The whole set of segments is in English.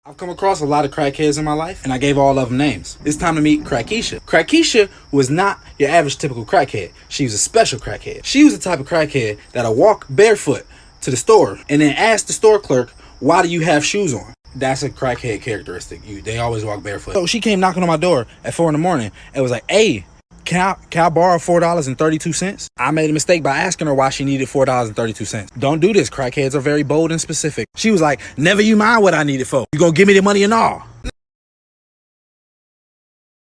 I've come across a lot of crackheads in my life, and I gave all of them names. It's time to meet Crackkeisha. Crackkeisha was not your average typical crackhead. She was a special crackhead. She was the type of crackhead that'll walk barefoot to the store and then ask the store clerk, why do you have shoes on? That's a crackhead characteristic. They always walk barefoot. So she came knocking on my door at 4 in the morning and was like, hey, can I borrow $4.32? I made a mistake by asking her why she needed $4.32. Don't do this. Crackheads are very bold and specific. She was like, never you mind what I need it for. You gonna give me the money and all.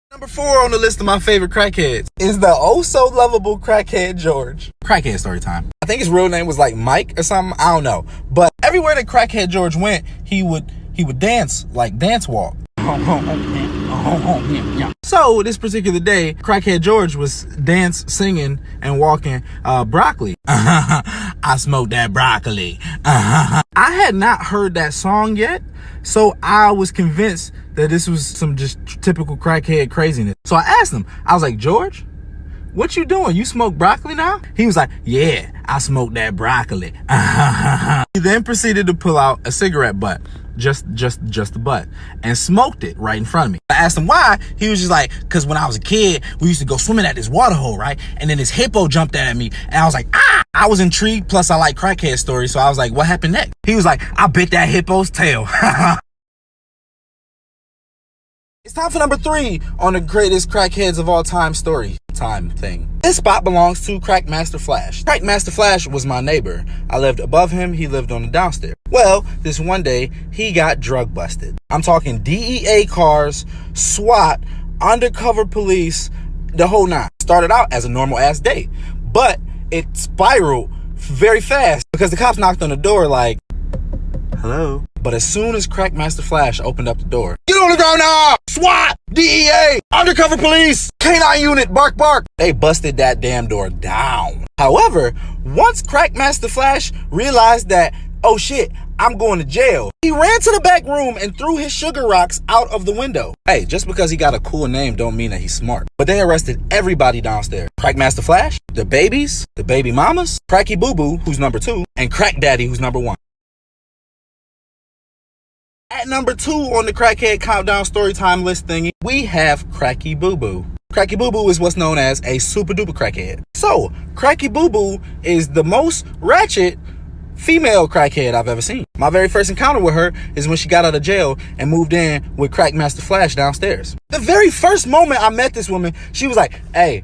Number 4 on the list of my favorite crackheads is the oh so lovable crackhead George. Crackhead story time. I think his real name was like Mike or something. I don't know. But everywhere that crackhead George went, he would dance, like dance walk. So this particular day, crackhead George was singing and walking broccoli. I smoked that broccoli. I had not heard that song yet, so I was convinced that this was some just typical crackhead craziness. So I asked him, I was like, George, what you doing? You smoke broccoli now? He was like, yeah, I smoked that broccoli. He then proceeded to pull out a cigarette butt. Just the butt, and smoked it right in front of me. I asked him why. He was just like, because when I was a kid, we used to go swimming at this water hole, right? And then this hippo jumped at me, and I was like, ah! I was intrigued, plus I like crackhead stories, so I was like, what happened next? He was like, I bit that hippo's tail. It's time for number 3 on the greatest crackheads of all time story time thing. This spot belongs to Crackmaster Flash. Crackmaster Flash was my neighbor. I lived above him, he lived on the downstairs. Well, this one day, he got drug busted. I'm talking DEA cars, SWAT, undercover police, the whole nine. Started out as a normal ass day, but it spiraled very fast because the cops knocked on the door like, hello? But as soon as Crackmaster Flash opened up the door, get on the ground now! SWAT! DEA! Undercover police! Canine unit! Bark, bark! They busted that damn door down. However, once Crackmaster Flash realized that, oh shit, I'm going to jail, he ran to the back room and threw his sugar rocks out of the window. Hey, just because he got a cool name don't mean that he's smart. But they arrested everybody downstairs. Crackmaster Flash, the babies, the baby mamas, Cracky Boo Boo, who's number 2, and Crack Daddy, who's number 1. At number 2 on the Crackhead Countdown Storytime list thingy, we have Cracky Boo Boo. Cracky Boo Boo is what's known as a super duper crackhead. So, Cracky Boo Boo is the most ratchet female crackhead I've ever seen. My very first encounter with her is when she got out of jail and moved in with Crackmaster Flash downstairs. The very first moment I met this woman, she was like, hey,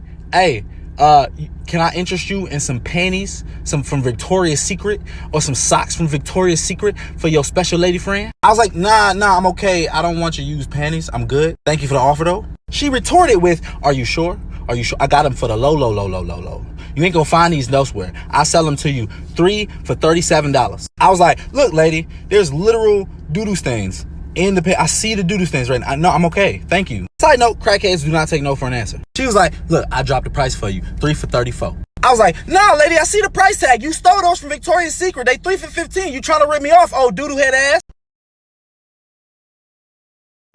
can I interest you in some panties, some from Victoria's Secret, or some socks from Victoria's Secret for your special lady friend? I was like, nah, I'm okay. I don't want your used panties. I'm good. Thank you for the offer though. She retorted with, are you sure? Are you sure? I got them for the low. You ain't gonna find these elsewhere. I sell them to you 3 for $37. I was like, look, lady, there's literal doo-doo stains in the I see the doo-doo stains right now. No, I'm okay. Thank you. Side note, crackheads do not take no for an answer. She was like, look, I dropped the price for you. 3 for $34. I was like, nah, lady, I see the price tag. You stole those from Victoria's Secret. They 3 for $15. You trying to rip me off, oh doo-doo head ass?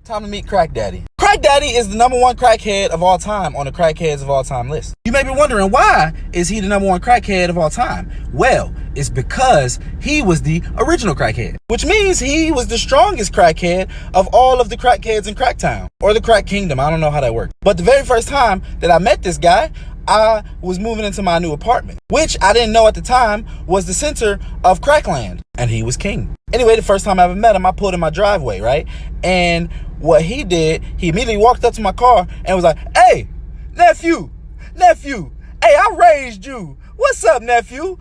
Time to meet Crack Daddy. Crack Daddy is the number 1 crackhead of all time on the Crackheads of All Time list. You may be wondering, why is he the number 1 crackhead of all time? Well, it's because he was the original crackhead, which means he was the strongest crackhead of all of the crackheads in Cracktown, or the Crack Kingdom. I don't know how that works. But the very first time that I met this guy, I was moving into my new apartment, which I didn't know at the time was the center of Crackland, and he was king. Anyway, the first time I ever met him, I pulled in my driveway, right? And what he did, he immediately walked up to my car and was like, hey, nephew, hey, I raised you. What's up, nephew?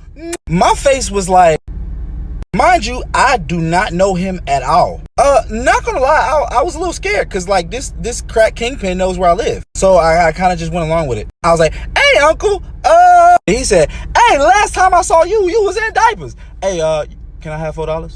My face was like, mind you, I do not know him at all. Not gonna lie, I was a little scared because like this crack kingpin knows where I live. So I kind of just went along with it. I was like, hey, uncle. He said, hey, last time I saw you, you was in diapers. Hey, can I have $4?